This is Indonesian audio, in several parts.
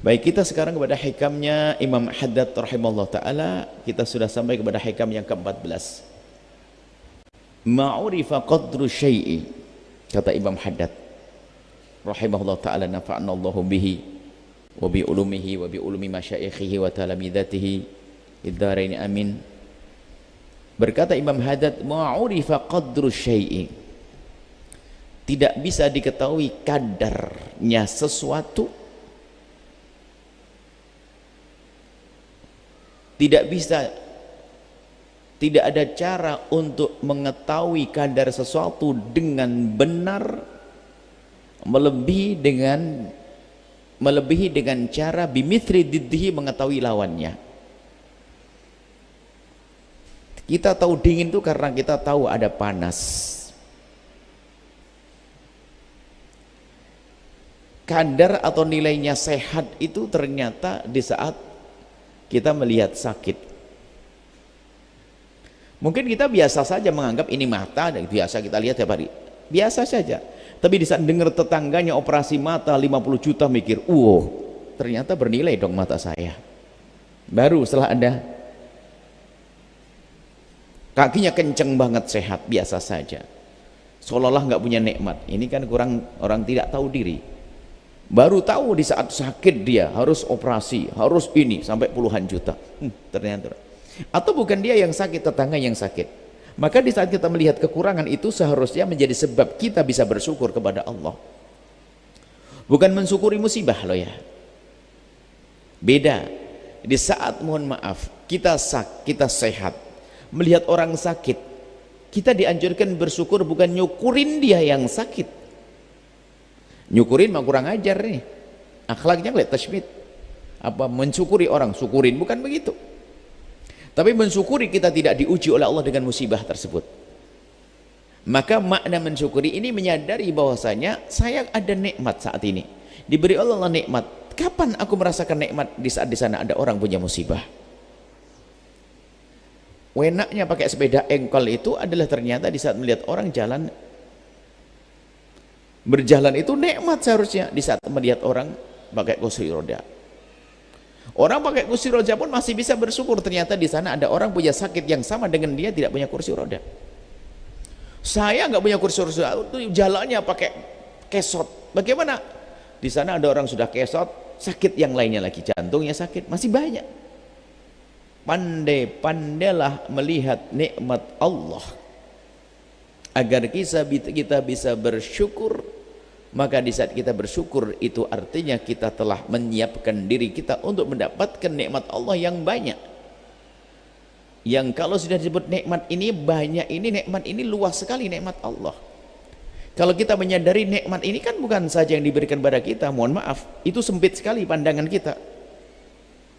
Baik, kita sekarang kepada hikamnya Imam Haddad rahimahullah ta'ala. Kita sudah sampai kepada hikam yang ke-14. Ma'urifa qadru syai'i, kata Imam Haddad rahimahullah ta'ala, nafa'anallahu bihi wa bi ulumihi wa bi ulumi masyaikhihi wa talamidatihi iddaraini amin. Berkata Imam Haddad, ma'urifa qadru syai'i, tidak bisa diketahui kadarnya sesuatu, tidak ada cara untuk mengetahui kadar sesuatu dengan benar melebihi dengan cara bimithri diddihi, mengetahui lawannya. Kita tahu dingin itu karena kita tahu ada panas. Kadar atau nilainya sehat itu ternyata di saat kita melihat sakit. Mungkin kita biasa saja menganggap ini mata, dan biasa kita lihat tiap hari, biasa saja. Tapi di saat dengar tetangganya operasi mata 50 juta, mikir, ternyata bernilai dong mata saya. Baru setelah ada kakinya kenceng banget, sehat, biasa saja, seolah-olah nggak punya nikmat. Ini kan kurang, orang tidak tahu diri. Baru tahu di saat sakit dia harus operasi, harus ini sampai puluhan juta. Ternyata. Atau bukan dia yang sakit, tetangga yang sakit. Maka di saat kita melihat kekurangan itu seharusnya menjadi sebab kita bisa bersyukur kepada Allah. Bukan mensyukuri musibah loh ya. Beda. Di saat mohon maaf kita sehat, melihat orang sakit, kita dianjurkan bersyukur, bukan nyukurin dia yang sakit. Nyukurin mah kurang ajar nih, akhlaknya kayak tashmid. Apa mensyukuri orang, syukurin, bukan begitu. Tapi mensyukuri kita tidak diuji oleh Allah dengan musibah tersebut. Maka makna mensyukuri ini menyadari bahwasanya saya ada nikmat saat ini, diberi Allah nikmat. Kapan aku merasakan nikmat? Di saat di sana ada orang punya musibah. Wenaknya pakai sepeda engkol itu adalah ternyata di saat melihat orang jalan berjalan itu nikmat seharusnya. Di saat melihat orang pakai kursi roda, orang pakai kursi roda pun masih bisa bersyukur, ternyata di sana ada orang punya sakit yang sama dengan dia, tidak punya kursi roda. Saya nggak punya kursi roda, jalannya pakai kesot. Bagaimana? Di sana ada orang sudah kesot, sakit yang lainnya lagi, jantungnya sakit, masih banyak. Pandai-pandailah melihat nikmat Allah agar kita bisa bersyukur. Maka di saat kita bersyukur itu artinya kita telah menyiapkan diri kita untuk mendapatkan nikmat Allah yang banyak, yang kalau sudah disebut nikmat ini banyak, ini nikmat ini luas sekali nikmat Allah. Kalau kita menyadari nikmat ini kan bukan saja yang diberikan pada kita, mohon maaf, itu sempit sekali pandangan kita.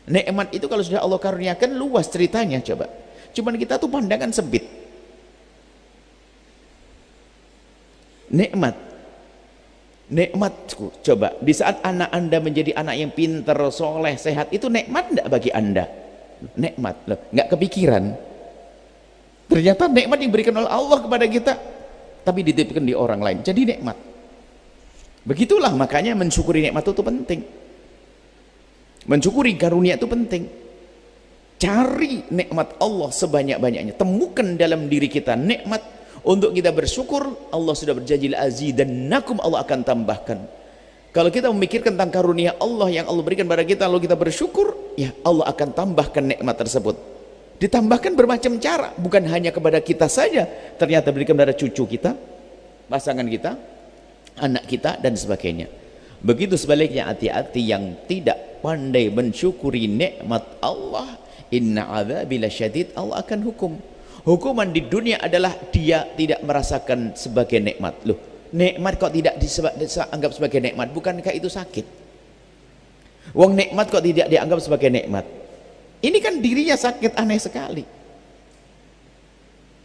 Nikmat itu kalau sudah Allah karuniakan luas ceritanya, coba. Cuman kita tuh pandangan sempit. Nikmat, coba di saat anak Anda menjadi anak yang pintar, soleh, sehat, itu nikmat enggak bagi Anda? Nikmat loh, nggak kepikiran. Ternyata nikmat yang diberikan oleh Allah kepada kita, tapi dititipkan di orang lain, jadi nikmat. Begitulah makanya mensyukuri nikmat itu penting. Mensyukuri karunia itu penting. Cari nikmat Allah sebanyak-banyaknya, temukan dalam diri kita nikmat untuk kita bersyukur. Allah sudah berjanji la'azidannakum, Allah akan tambahkan. Kalau kita memikirkan tentang karunia Allah yang Allah berikan pada kita lalu kita bersyukur, ya Allah akan tambahkan nikmat tersebut. Ditambahkan bermacam cara, bukan hanya kepada kita saja, ternyata berikan kepada cucu kita, pasangan kita, anak kita, dan sebagainya. Begitu sebaliknya, hati-hati yang tidak pandai mensyukuri nikmat Allah, inna adzabi lasyadid, Allah akan hukum. Hukuman di dunia adalah dia tidak merasakan sebagai nikmat. Loh, nikmat kok tidak dianggap sebagai nikmat? Bukankah itu sakit? Wong nikmat kok tidak dianggap sebagai nikmat? Ini kan dirinya sakit, aneh sekali.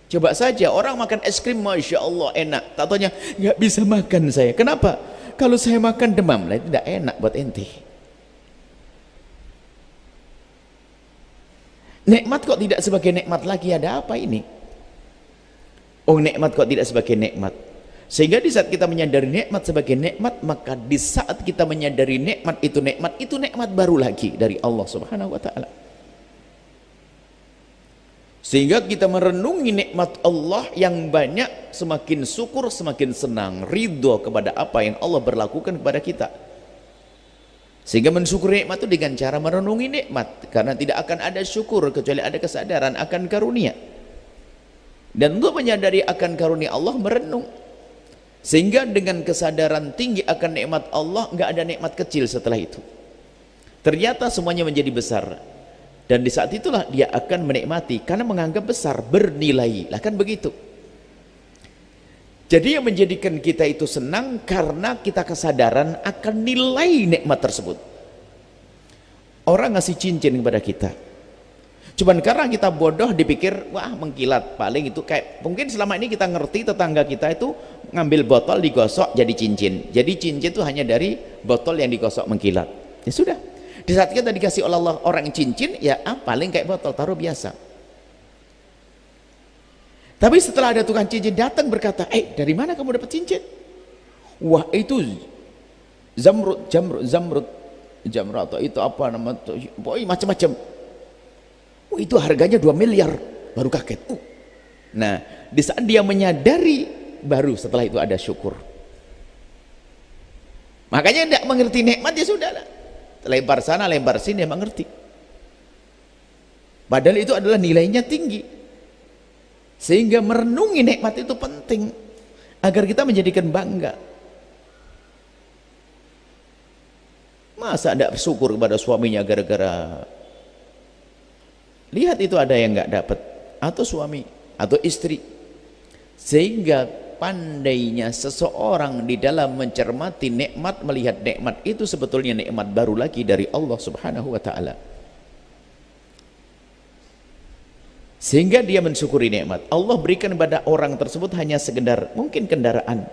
Coba saja orang makan es krim, masya Allah enak, tak taunya nggak bisa makan saya. Kenapa? Kalau saya makan demam, lah tidak enak buat ente. Nikmat kok tidak sebagai nikmat lagi, ada apa ini? Oh, nikmat kok tidak sebagai nikmat? Sehingga di saat kita menyadari nikmat sebagai nikmat, maka di saat kita menyadari nikmat itu nikmat baru lagi dari Allah Subhanahu wa taala. Sehingga kita merenungi nikmat Allah yang banyak, semakin syukur, semakin senang, ridho kepada apa yang Allah berlakukan kepada kita. Sehingga mensyukuri nikmat itu dengan cara merenungi nikmat, karena tidak akan ada syukur kecuali ada kesadaran akan karunia. Dan untuk menyadari akan karunia Allah, merenung. Sehingga dengan kesadaran tinggi akan nikmat Allah, nggak ada nikmat kecil setelah itu. Ternyata semuanya menjadi besar. Dan di saat itulah dia akan menikmati, karena menganggap besar, bernilai. Lah kan begitu. Jadi yang menjadikan kita itu senang karena kita kesadaran akan nilai nikmat tersebut. Orang ngasih cincin kepada kita, cuman karena kita bodoh dipikir wah mengkilat, paling itu kayak mungkin selama ini kita ngerti tetangga kita itu ngambil botol digosok jadi cincin. Jadi cincin itu hanya dari botol yang digosok mengkilat. Ya sudah. Di saat kita dikasih oleh Allah orang cincin, ya paling kayak botol taruh biasa. Tapi setelah ada tukang cincin datang berkata, dari mana kamu dapat cincin? Wah itu zamrud atau itu apa nama, macam-macam. Itu harganya 2 miliar. Baru kaget. Nah, di saat dia menyadari, baru setelah itu ada syukur. Makanya tidak mengerti nikmat, ya sudah lah. Lempar sana, lempar sini, dia mengerti. Padahal itu adalah nilainya tinggi. Sehingga merenungi nikmat itu penting agar kita menjadikan bangga. Masa tidak bersyukur kepada suaminya gara-gara lihat itu ada yang nggak dapat, atau suami atau istri. Sehingga pandainya seseorang di dalam mencermati nikmat, melihat nikmat itu sebetulnya nikmat baru lagi dari Allah Subhanahu wa taala. Sehingga dia mensyukuri nikmat Allah berikan kepada orang tersebut hanya sekedar mungkin kendaraan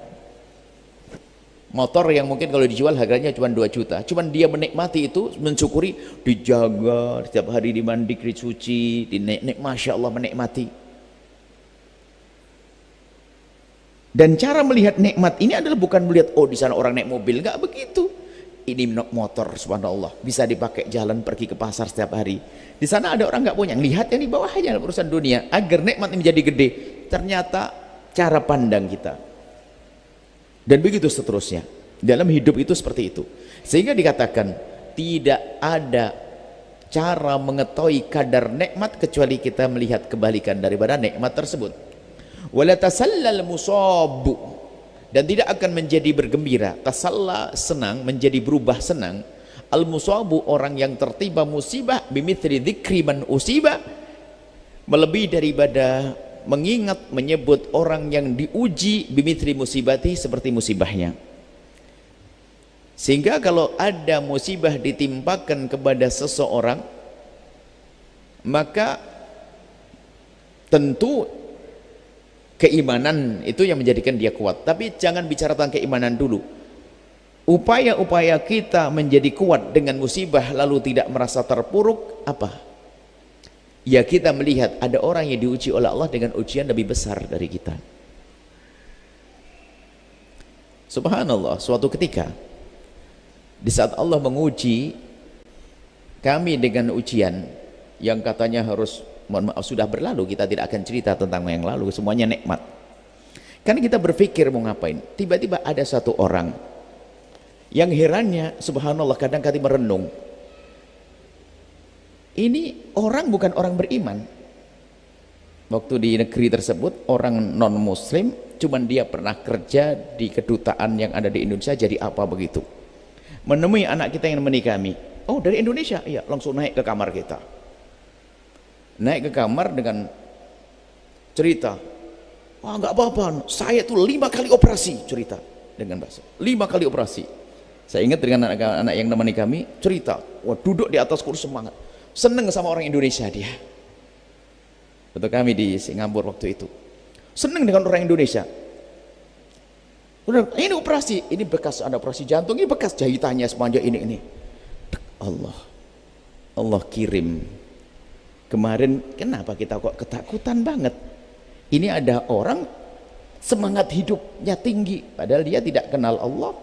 motor yang mungkin kalau dijual harganya cuma 2 juta, cuman dia menikmati itu, mensyukuri, dijaga setiap hari, dimandi, dicuci, masya Allah menikmati. Dan cara melihat nikmat ini adalah bukan melihat di sana orang naik mobil, nggak begitu. Ini motor subhanallah bisa dipakai jalan pergi ke pasar setiap hari. Di sana ada orang nggak punya, lihat yang di bawahnya urusan dunia. Agar nikmat ini menjadi gede, ternyata cara pandang kita. Dan begitu seterusnya. Dalam hidup itu seperti itu. Sehingga dikatakan tidak ada cara mengetahui kadar nikmat kecuali kita melihat kebalikan daripada nikmat tersebut. Wala tasallal musabu, dan tidak akan menjadi bergembira. Tasalla senang, menjadi berubah senang. Al-musabu orang yang tertimpa musibah bimithli dzikri man usiba, melebihi daripada mengingat, menyebut orang yang diuji bimithli musibati, seperti musibahnya. Sehingga kalau ada musibah ditimpakan kepada seseorang, maka tentu keimanan itu yang menjadikan dia kuat. Tapi jangan bicara tentang keimanan dulu. Upaya-upaya kita menjadi kuat dengan musibah lalu tidak merasa terpuruk apa? Ya kita melihat ada orang yang diuji oleh Allah dengan ujian lebih besar dari kita. Subhanallah, suatu ketika di saat Allah menguji kami dengan ujian yang katanya harus, mohon maaf sudah berlalu, kita tidak akan cerita tentang yang lalu, semuanya nikmat. Karena kita berpikir mau ngapain, tiba-tiba ada satu orang yang herannya subhanallah kadang-kadang merenung, ini orang bukan orang beriman. Waktu di negeri tersebut orang non muslim, cuman dia pernah kerja di kedutaan yang ada di Indonesia, jadi apa begitu, menemui anak kita yang menikah kami, oh dari Indonesia, iya, langsung naik ke kamar kita. Naik ke kamar dengan cerita, wah nggak apa-apa, saya tuh 5 kali operasi, cerita dengan bahasa 5 kali operasi. Saya ingat dengan anak-anak yang menemani kami cerita, wah duduk di atas kursi semangat, seneng sama orang Indonesia dia. Waktu kami di Singapura waktu itu, seneng dengan orang Indonesia. Udah, ini operasi, ini bekas ada operasi jantung, ini bekas jahitannya sepanjang ini. Allah kirim. Kemarin kenapa kita kok ketakutan banget? Ini ada orang semangat hidupnya tinggi, padahal dia tidak kenal Allah.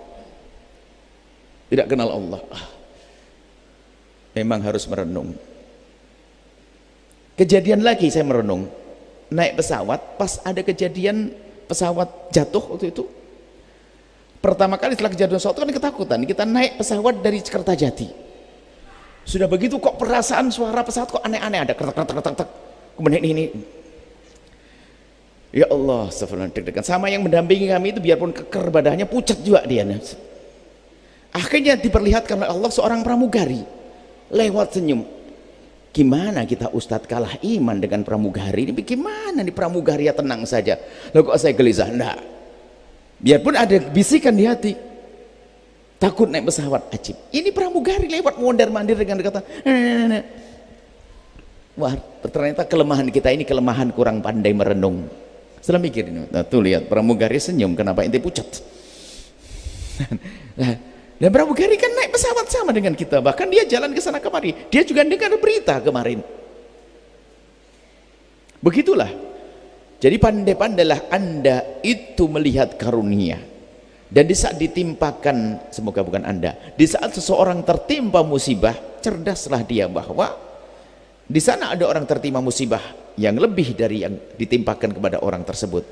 Tidak kenal Allah. Memang harus merenung. Kejadian lagi saya merenung, naik pesawat, pas ada kejadian pesawat jatuh waktu itu. Pertama kali setelah kejadian pesawat kan ketakutan, kita naik pesawat dari Kertajati. Sudah begitu kok perasaan suara pesawat kok aneh-aneh, ada kretek-kretek, kemudian ini. Ya Allah, astagfirullah, deg-degan. Sama yang mendampingi kami itu biarpun keker badannya pucat juga dia. Akhirnya diperlihatkan oleh Allah seorang pramugari lewat senyum. Gimana kita Ustadz kalah iman dengan pramugari ini? Gimana nih pramugari ya tenang saja? Loh kok saya gelisah? Enggak. Biarpun ada bisikan di hati, takut naik pesawat, ajib. Ini pramugari lewat mondar-mandir dengan kata, wah ternyata kelemahan kita ini kelemahan kurang pandai merenung. Setelah mikir ini, nah, tuh lihat pramugari senyum, kenapa ente pucat? Dan pramugari kan naik pesawat sama dengan kita, bahkan dia jalan ke sana kemari, dia juga dengar berita kemarin. Begitulah. Jadi pandai-pandailah Anda itu melihat karunia. Dan di saat ditimpakan, semoga bukan Anda, di saat seseorang tertimpa musibah, cerdaslah dia bahwa di sana ada orang tertimpa musibah yang lebih dari yang ditimpakan kepada orang tersebut.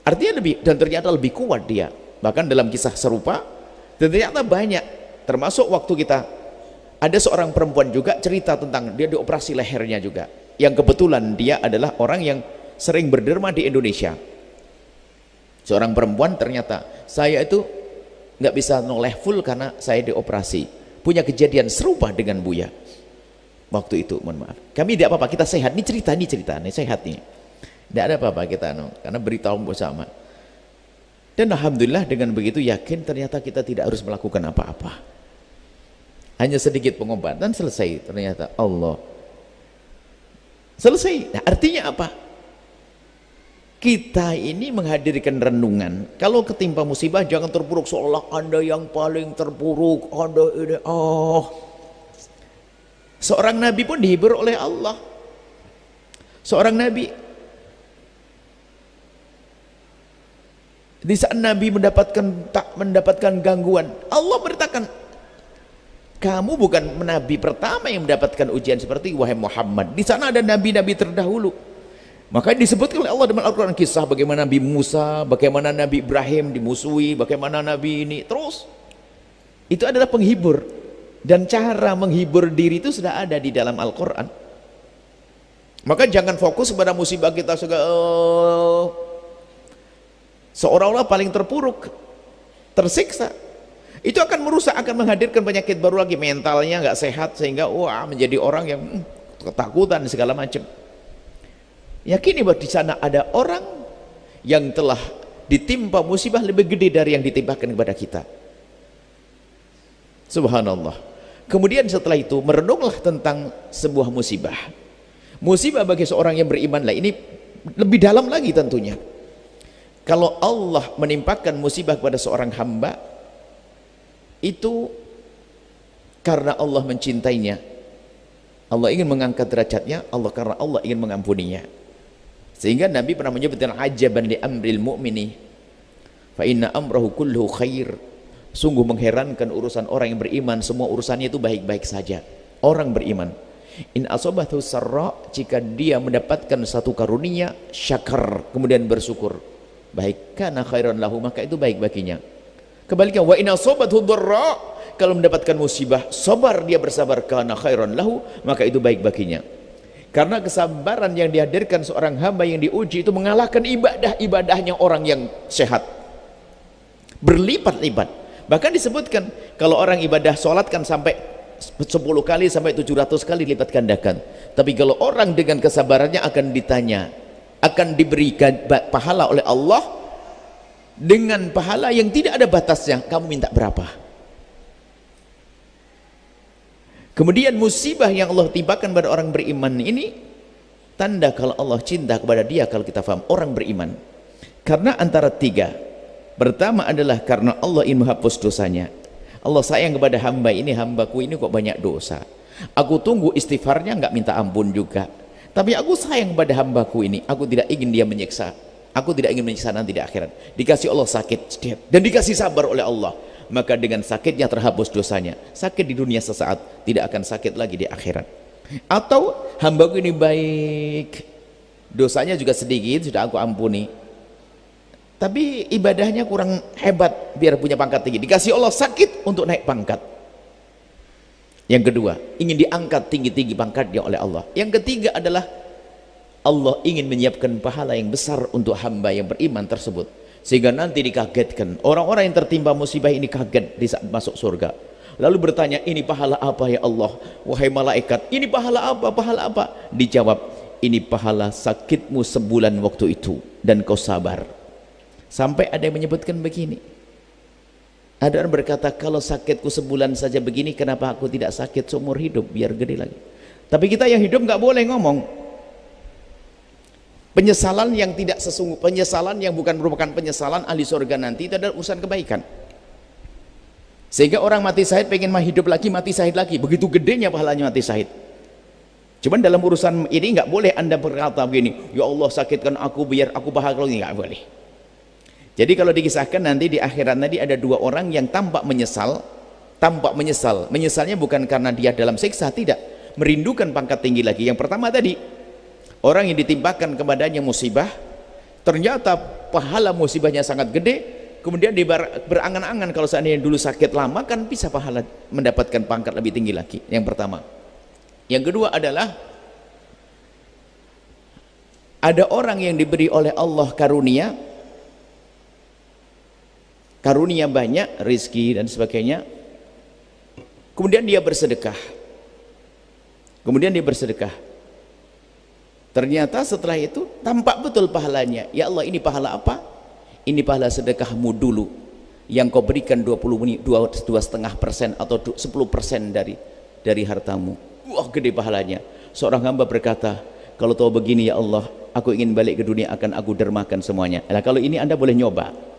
Artinya lebih, dan ternyata lebih kuat dia. Bahkan dalam kisah serupa, dan ternyata banyak, termasuk waktu kita ada seorang perempuan juga cerita tentang dia dioperasi lehernya juga, yang kebetulan dia adalah orang yang sering berderma di Indonesia. Seorang perempuan, ternyata saya itu nggak bisa noleh full karena saya dioperasi. Punya kejadian serupa dengan Buya waktu itu, mohon maaf. Kami tidak apa-apa, kita sehat. Ini cerita, nih sehat nih. Tidak ada apa-apa kita, karena beritahu bersama. Dan alhamdulillah dengan begitu yakin ternyata kita tidak harus melakukan apa-apa. Hanya sedikit pengobatan selesai. Ternyata Allah selesai. Nah, artinya apa? Kita ini menghadirkan renungan. Kalau ketimpa musibah jangan terpuruk seolah Anda yang paling terpuruk, Anda ini seorang nabi pun dihibur oleh Allah. Seorang nabi di saat nabi mendapatkan gangguan, Allah beritakan, kamu bukan nabi pertama yang mendapatkan ujian seperti wahai Muhammad. Di sana ada nabi-nabi terdahulu. Maka disebutkan oleh Allah dalam Al-Quran kisah bagaimana Nabi Musa, bagaimana Nabi Ibrahim dimusuhi, bagaimana Nabi ini. Terus itu adalah penghibur, dan cara menghibur diri itu sudah ada di dalam Al-Quran. Maka jangan fokus pada musibah kita seolah-olah paling terpuruk, tersiksa. Itu akan merusak, akan menghadirkan penyakit baru lagi, mentalnya nggak sehat sehingga menjadi orang yang ketakutan segala macam. Yakini bahwa di sana ada orang yang telah ditimpa musibah lebih gede dari yang ditimpakan kepada kita. Subhanallah. Kemudian setelah itu merenunglah tentang sebuah musibah. Musibah bagi seorang yang beriman lah ini lebih dalam lagi tentunya. Kalau Allah menimpakan musibah kepada seorang hamba, itu karena Allah mencintainya. Allah ingin mengangkat derajatnya, karena Allah ingin mengampuninya. Sehingga Nabi pernah menyebutkan ajaban li amril mu'mini fa inna amrahu kulluhu khair. Sungguh mengherankan urusan orang yang beriman, semua urusannya itu baik-baik saja. Orang beriman, in asobathu sarra, jika dia mendapatkan satu karunia, syakar, kemudian bersyukur, baik, kana khairan lahu, maka itu baik baginya. Kebaliknya, wa in asobathu dharra, kalau mendapatkan musibah, sabar, dia bersabar, kana khairan lahu, maka itu baik baginya. Karena kesabaran yang dihadirkan seorang hamba yang diuji itu mengalahkan ibadahnya orang yang sehat, berlipat-lipat. Bahkan disebutkan kalau orang ibadah sholat kan sampai 10 kali sampai 700 kali lipat gandakan. Tapi kalau orang dengan kesabarannya akan ditanya, akan diberikan pahala oleh Allah dengan pahala yang tidak ada batasnya. Kamu minta berapa? Kemudian musibah yang Allah timpakan pada orang beriman ini tanda kalau Allah cinta kepada dia, kalau kita faham orang beriman. Karena antara tiga, pertama adalah karena Allah ingin menghapus dosanya. Allah sayang kepada hamba ini, hambaku ini kok banyak dosa, aku tunggu istighfarnya, nggak minta ampun juga, tapi aku sayang kepada hambaku ini, aku tidak ingin dia menyiksa. Aku tidak ingin menyiksa nanti di akhirat. Dikasih Allah sakit dan dikasih sabar oleh Allah, maka dengan sakitnya terhapus dosanya. Sakit di dunia sesaat, tidak akan sakit lagi di akhirat. Atau hambaku ini baik, dosanya juga sedikit, sudah aku ampuni, tapi ibadahnya kurang hebat biar punya pangkat tinggi. Dikasih Allah sakit untuk naik pangkat. Yang kedua, ingin diangkat tinggi-tinggi pangkatnya oleh Allah. Yang ketiga adalah Allah ingin menyiapkan pahala yang besar untuk hamba yang beriman tersebut, sehingga nanti dikagetkan. Orang-orang yang tertimpa musibah ini kaget di saat masuk surga, lalu bertanya, ini pahala apa ya Allah? Wahai malaikat, ini pahala apa? Pahala apa? Dijawab, ini pahala sakitmu sebulan waktu itu dan kau sabar. Sampai ada yang menyebutkan begini, ada orang berkata, kalau sakitku sebulan saja begini, kenapa aku tidak sakit seumur hidup biar gede lagi? Tapi kita yang hidup nggak boleh ngomong penyesalan yang tidak sesungguh, penyesalan yang bukan merupakan penyesalan ahli surga nanti. Itu adalah urusan kebaikan, sehingga orang mati syahid pengen hidup lagi, mati syahid lagi, begitu gedenya pahalanya mati syahid. Cuman dalam urusan ini nggak boleh anda berkata begini, ya Allah sakitkan aku biar aku bahagia, nggak boleh. Jadi kalau dikisahkan nanti di akhirat nanti ada dua orang yang tampak menyesal, menyesalnya bukan karena dia dalam siksa, tidak, merindukan pangkat tinggi lagi. Yang pertama tadi, orang yang ditimpakan kepadanya musibah, ternyata pahala musibahnya sangat gede, kemudian dia berangan-angan kalau seandainya dulu sakit lama kan bisa pahala mendapatkan pangkat lebih tinggi lagi. Yang pertama. Yang kedua adalah ada orang yang diberi oleh Allah karunia banyak, rizki dan sebagainya, kemudian dia bersedekah, ternyata setelah itu tampak betul pahalanya. Ya Allah, ini pahala apa? Ini pahala sedekahmu dulu yang kau berikan 2,5% atau 10% dari hartamu. Wah, gede pahalanya. Seorang hamba berkata, kalau tahu begini ya Allah, aku ingin balik ke dunia, akan aku dermakan semuanya. Nah, kalau ini anda boleh nyoba.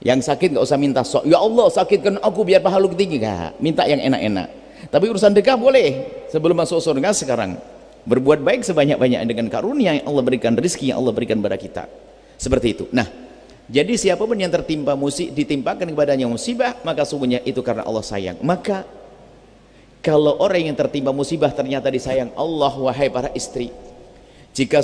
Yang sakit nggak usah minta sok, ya Allah sakitkan aku biar pahala tinggi, nggak, minta yang enak-enak. Tapi urusan sedekah boleh sebelum masuk surga sekarang. Berbuat baik sebanyak-banyak dengan karunia yang Allah berikan, rezeki yang Allah berikan kepada kita. Seperti itu. Nah, jadi siapapun yang tertimpa ditimpakan kepadanya musibah, maka sungguhnya itu karena Allah sayang. Maka kalau orang yang tertimpa musibah ternyata disayang Allah, wahai para istri, jika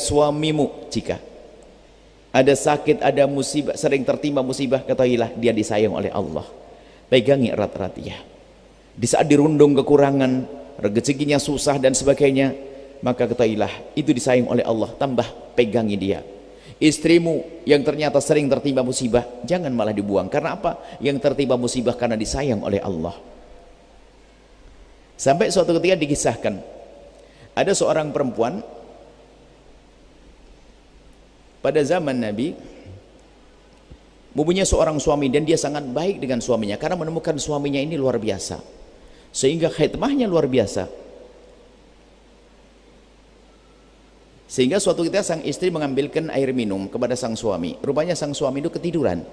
ada sakit, ada musibah, sering tertimpa musibah, ketahuilah dia disayang oleh Allah. Pegangi erat-erat dia. Di saat dirundung kekurangan, rezekinya susah dan sebagainya, maka ketahuilah itu disayang oleh Allah, tambah pegangi dia. Istrimu yang ternyata sering tertimpa musibah, jangan malah dibuang. Karena apa? Yang tertimpa musibah karena disayang oleh Allah. Sampai suatu ketika dikisahkan, ada seorang perempuan pada zaman Nabi mempunyai seorang suami, dan dia sangat baik dengan suaminya karena menemukan suaminya ini luar biasa, sehingga khidmahnya luar biasa. Sehingga suatu ketika sang istri mengambilkan air minum kepada sang suami. Rupanya sang suami itu ketiduran.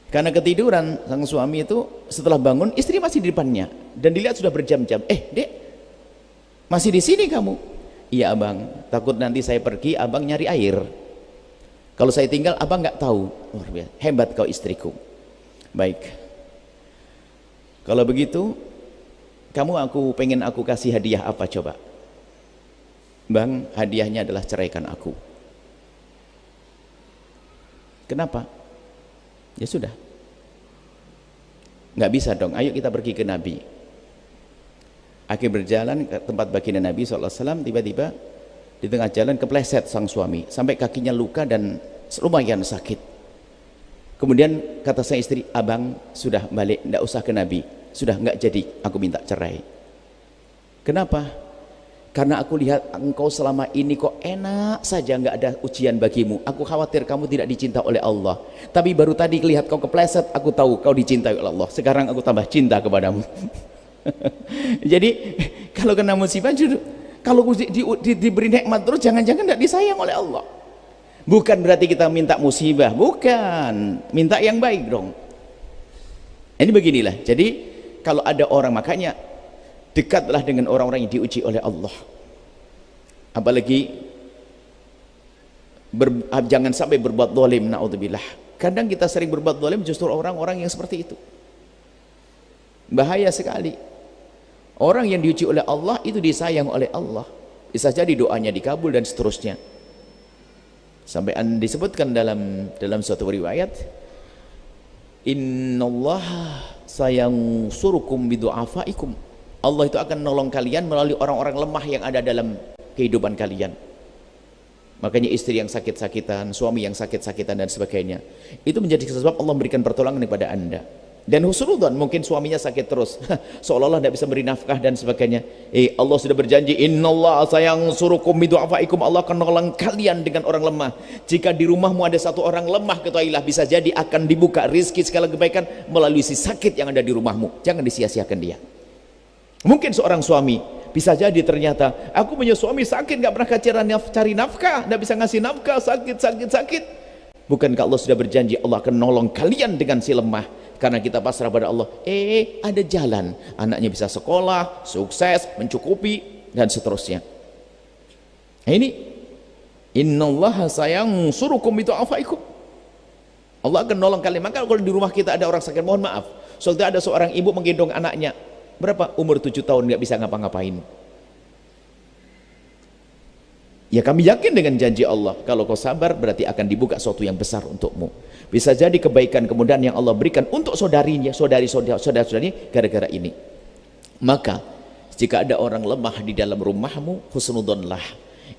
Karena ketiduran, sang suami itu setelah bangun, istri masih di depannya dan dilihat sudah berjam-jam. Dek, masih di sini kamu? Iya abang, takut nanti saya pergi abang nyari air. Kalau saya tinggal abang nggak tahu. Luar biasa, hebat kau istriku. Baik, kalau begitu aku pengen aku kasih hadiah apa coba? Bang, hadiahnya adalah ceraikan aku. Kenapa? Ya sudah, nggak bisa dong, ayo kita pergi ke Nabi. Akhir berjalan ke tempat baginda Nabi SAW, tiba-tiba di tengah jalan kepleset sang suami sampai kakinya luka dan lumayan sakit. Kemudian kata sang istri, abang sudah balik, nggak usah ke Nabi, sudah nggak jadi, aku minta cerai. Kenapa? Karena aku lihat engkau selama ini kok enak saja, nggak ada ujian bagimu. Aku khawatir kamu tidak dicinta oleh Allah. Tapi baru tadi lihat kau kepleset, aku tahu kau dicintai oleh Allah. Sekarang aku tambah cinta kepadamu. Jadi kalau kena musibah, kalau diberi nikmat terus, jangan-jangan tidak disayang oleh Allah. Bukan berarti kita minta musibah, bukan, minta yang baik dong. Ini beginilah. Jadi kalau ada orang, makanya dekatlah dengan orang-orang yang diuji oleh Allah. Apalagi Jangan sampai berbuat zalim, naudzubillah. Kadang kita sering berbuat zalim justru orang-orang yang seperti itu. Bahaya sekali. Orang yang diuji oleh Allah itu disayang oleh Allah. Bisa jadi doanya dikabul dan seterusnya. Sampai disebutkan dalam suatu riwayat, innallaha sayansurukum bidu'afaikum. Allah itu akan menolong kalian melalui orang-orang lemah yang ada dalam kehidupan kalian. Makanya istri yang sakit-sakitan, suami yang sakit-sakitan dan sebagainya, itu menjadi sebab Allah memberikan pertolongan kepada anda. Dan husnudzon, mungkin suaminya sakit terus seolah-olah tidak bisa beri nafkah dan sebagainya, Allah sudah berjanji, innallaha sayansurukum bidu'afaikum, Allah akan menolong kalian dengan orang lemah. Jika di rumahmu ada satu orang lemah, ketahuilah bisa jadi akan dibuka rizki segala kebaikan melalui si sakit yang ada di rumahmu. Jangan disia-siakan dia. Mungkin seorang suami bisa jadi ternyata, aku punya suami sakit, gak pernah cari nafkah, gak bisa ngasih nafkah, sakit. Bukankah Allah sudah berjanji Allah akan nolong kalian dengan si lemah? Karena kita pasrah pada Allah, ada jalan, anaknya bisa sekolah, sukses, mencukupi dan seterusnya. Ini innallaha sayansurukum bidu'afaikum, Allah akan nolong kalian. Maka kalau di rumah kita ada orang sakit, mohon maaf, suatu ada seorang ibu menggendong anaknya, berapa? Umur 7 tahun, nggak bisa ngapa-ngapain. Ya kami yakin dengan janji Allah, kalau kau sabar berarti akan dibuka sesuatu yang besar untukmu. Bisa jadi kebaikan kemudian yang Allah berikan untuk saudarinya, saudari-saudarinya gara-gara ini. Maka jika ada orang lemah di dalam rumahmu, husnudzonlah.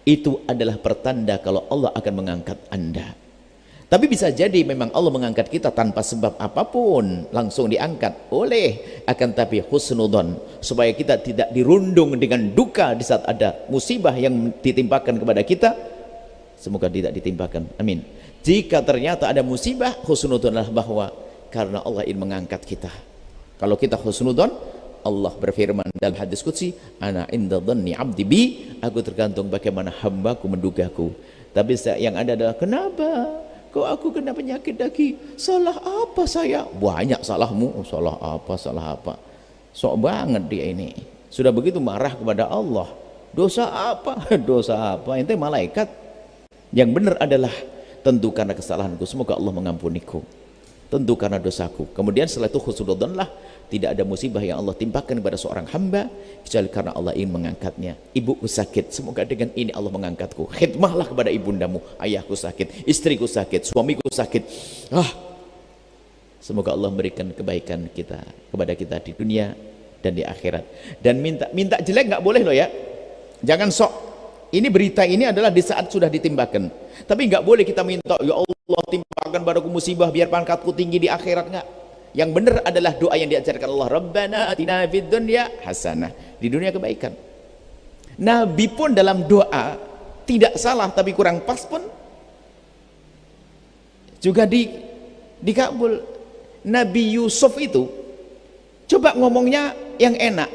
Itu adalah pertanda kalau Allah akan mengangkat anda. Tapi bisa jadi memang Allah mengangkat kita tanpa sebab apapun, langsung diangkat oleh, akan tapi husnudzon, supaya kita tidak dirundung dengan duka di saat ada musibah yang ditimpakan kepada kita. Semoga tidak ditimpakan, amin. Jika ternyata ada musibah, husnudzonlah bahwa karena Allah ingin mengangkat kita. Kalau kita husnudzon, Allah berfirman dalam hadis qudsi, ana inda dhanni abdi bi, aku tergantung bagaimana hambaku mendugaku. Tapi yang ada adalah, kenapa kok aku kena penyakit lagi? Salah apa saya? Banyak salahmu. Salah apa? Sok banget dia ini. Sudah begitu marah kepada Allah. Dosa apa? Dosa apa? Ente malaikat. Yang benar adalah, tentu karena kesalahanku, semoga Allah mengampuniku. Tentu karena dosaku. Kemudian setelah itu husnudzonlah, tidak ada musibah yang Allah timpakan kepada seorang hamba kecuali karena Allah ingin mengangkatnya. Ibuku sakit, semoga dengan ini Allah mengangkatku. Khidmahlah kepada ibundamu. Ayahku sakit, istriku sakit, suamiku sakit. Semoga Allah memberikan kebaikan kita kepada kita di dunia dan di akhirat. Dan minta jelek nggak boleh loh ya. Jangan sok. Ini berita ini adalah di saat sudah ditimbakan. Tapi nggak boleh kita minta, ya Allah timpakan padaku musibah biar pangkatku tinggi di akhirat. Nggak. Yang benar adalah doa yang diajarkan Allah, Rabbana atina fid dunya hasanah, di dunia kebaikan. Nabi pun dalam doa tidak salah, tapi kurang pas pun juga dikabul. Nabi Yusuf itu coba ngomongnya yang enak,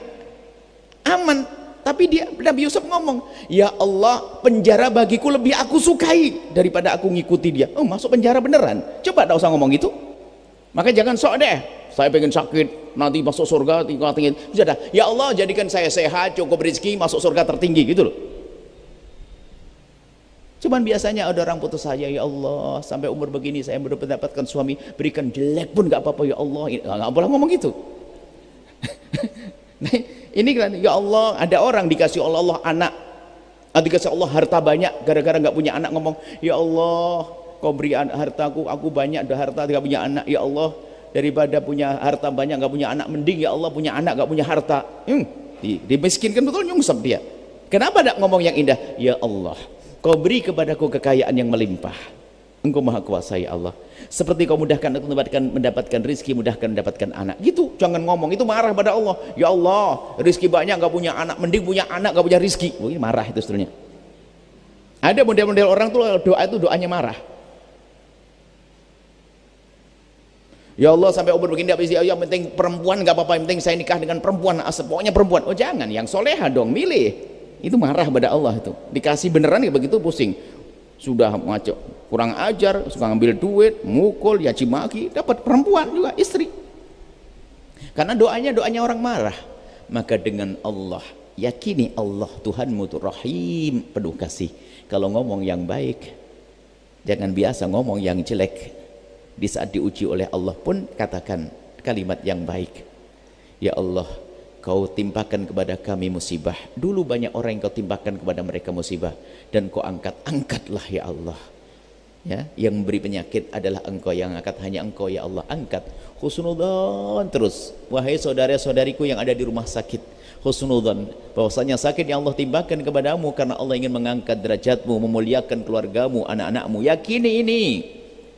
aman, tapi Nabi Yusuf ngomong, ya Allah, penjara bagiku lebih aku sukai daripada aku ngikuti dia. Masuk penjara beneran. Coba tak usah ngomong itu. Maka jangan sok deh, saya pengen sakit nanti masuk surga tinggal tinggi. Sudah, ya Allah jadikan saya sehat, cukup rezeki, masuk surga tertinggi gitu loh. Cuman biasanya ada orang putus saya, ya Allah sampai umur begini saya belum mendapatkan suami, berikan jelek pun gak apa-apa ya Allah. Nggak boleh ngomong gitu. Nah, ini kan, ya Allah, ada orang dikasih Allah anak, dikasih Allah harta banyak, gara-gara nggak punya anak ngomong, ya Allah kau beri hartaku, aku banyak ada harta tidak punya anak, ya Allah daripada punya harta banyak nggak punya anak, mending ya Allah punya anak nggak punya harta. Dimiskinkan betul, nyungsep dia. Kenapa tidak ngomong yang indah? Ya Allah, kau beri kepadaku kekayaan yang melimpah, Engkau maha kuasa ya Allah, seperti kau mudahkan aku mendapatkan rizki, mudahkan mendapatkan anak gitu. Jangan ngomong itu, marah pada Allah. Ya Allah rizki banyak nggak punya anak, mending punya anak nggak punya rizki. Ini marah itu sebenarnya. Ada model-model orang tuh doa itu doanya marah. Ya Allah sampai umur begini tidak bisa, ya penting perempuan nggak apa-apa, yang penting saya nikah dengan perempuan, pokoknya perempuan. Oh jangan, yang soleha dong, milih. Itu marah pada Allah itu. Dikasih beneran ya begitu pusing. Sudah ngaco, kurang ajar, suka ngambil duit, mukul, ya cimaki, dapat perempuan juga istri. Karena doanya orang marah. Maka dengan Allah, yakini Allah Tuhanmu itu Rahim, penuh kasih. Kalau ngomong yang baik, Jangan biasa ngomong yang jelek. Di saat diuji oleh Allah pun katakan kalimat yang baik. Ya Allah, kau timpakan kepada kami musibah. Dulu banyak orang yang kau timpakan kepada mereka musibah, dan kau angkat. Angkatlah ya Allah. Ya, yang memberi penyakit adalah engkau, yang angkat hanya engkau ya Allah. Angkat. Husnudzan terus. Wahai saudara-saudariku yang ada di rumah sakit, husnudzan, bahwasanya sakit yang Allah timpakan kepadamu karena Allah ingin mengangkat derajatmu, memuliakan keluargamu, anak-anakmu. Yakini ini.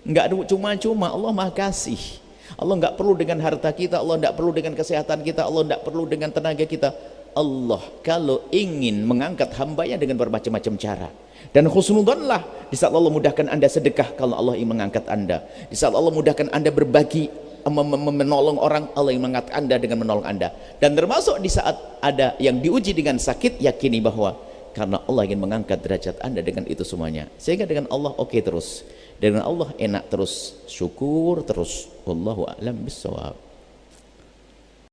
Enggak cuma-cuma, Allah Maha Kasih. Allah enggak perlu dengan harta kita, Allah enggak perlu dengan kesehatan kita, Allah enggak perlu dengan tenaga kita. Allah kalau ingin mengangkat hambanya dengan bermacam-macam cara. Dan husnudzanlah di saat Allah mudahkan Anda sedekah kalau Allah ingin mengangkat Anda. Di saat Allah mudahkan Anda berbagi, menolong orang, Allah ingin mengangkat Anda dengan menolong Anda. Dan termasuk di saat ada yang diuji dengan sakit, yakini bahwa karena Allah ingin mengangkat derajat Anda dengan itu semuanya. Sehingga dengan Allah oke terus. Dengan Allah enak terus, syukur terus. Wallahu a'lam bissawab.